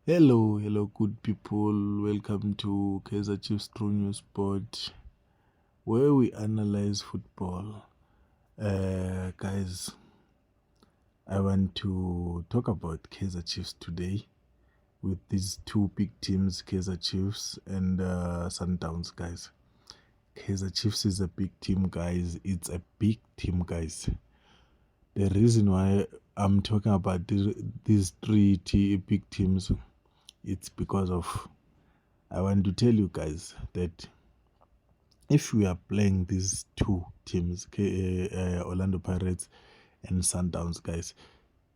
Hello, good people. Welcome to Kaiser Chiefs True News Sport, where we analyze football. Guys, I want to talk about Kaiser Chiefs today with these two big teams, Kaiser Chiefs and Sundowns, guys. Kaiser Chiefs is a big team, guys. It's a big team, guys. The reason why I'm talking about these big teams, it's because of I want to tell you guys that if we are playing these two teams, Orlando Pirates and Sundowns, guys,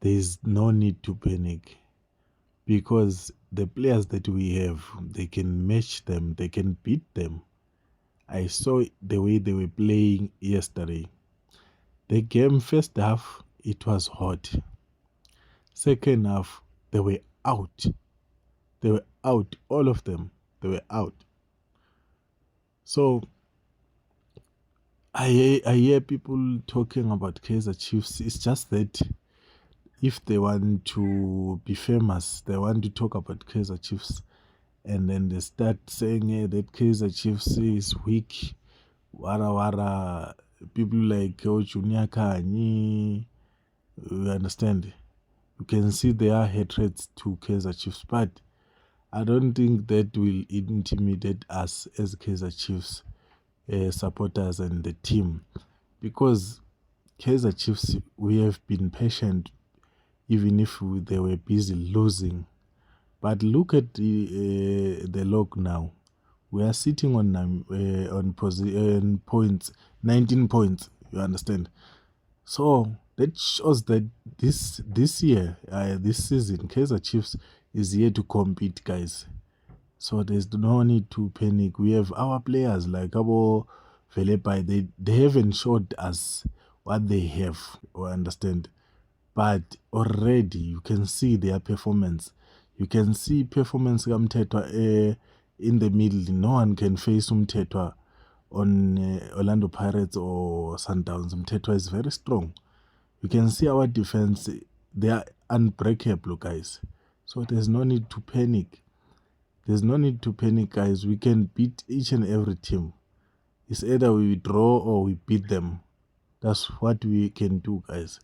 there is no need to panic because the players that we have, they can match them, they can beat them. I saw the way they were playing yesterday. The game first half, it was hot. Second half, they were out. They were out, all of them. They were out. So I hear people talking about Kaiser Chiefs. It's just that if they want to be famous, they want to talk about Kaiser Chiefs, and then they start saying that Kaiser Chiefs is weak. Wara wara. People like Junior Kanyi, you understand? You can see their hatreds to Kaiser Chiefs, but I don't think that will intimidate us as Kaiser Chiefs supporters and the team, because Kaiser Chiefs, we have been patient even if they were busy losing. But look at the log now. We are sitting on points, 19 points. You understand? So that shows that this year, this season, Kaiser Chiefs is here to compete, guys. So there's no need to panic. We have our players like Abo Velepai. They haven't showed us what they have. You understand? But already you can see their performance. You can see performance kaMthethwa in the middle. No one can face uMthethwa on Orlando Pirates or Sundowns. Mthethwa is very strong. You can see our defense. They are unbreakable, guys. So there's no need to panic. There's no need to panic, guys. We can beat each and every team. It's either we draw or we beat them. That's what we can do, guys.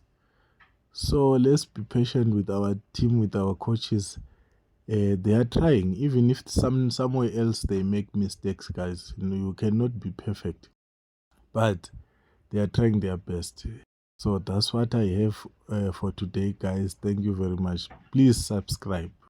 So let's be patient with our team, with our coaches. They are trying, even if somewhere else they make mistakes, guys. You cannot be perfect, but they are trying their best. So that's what I have for today, guys. Thank you very much. Please subscribe.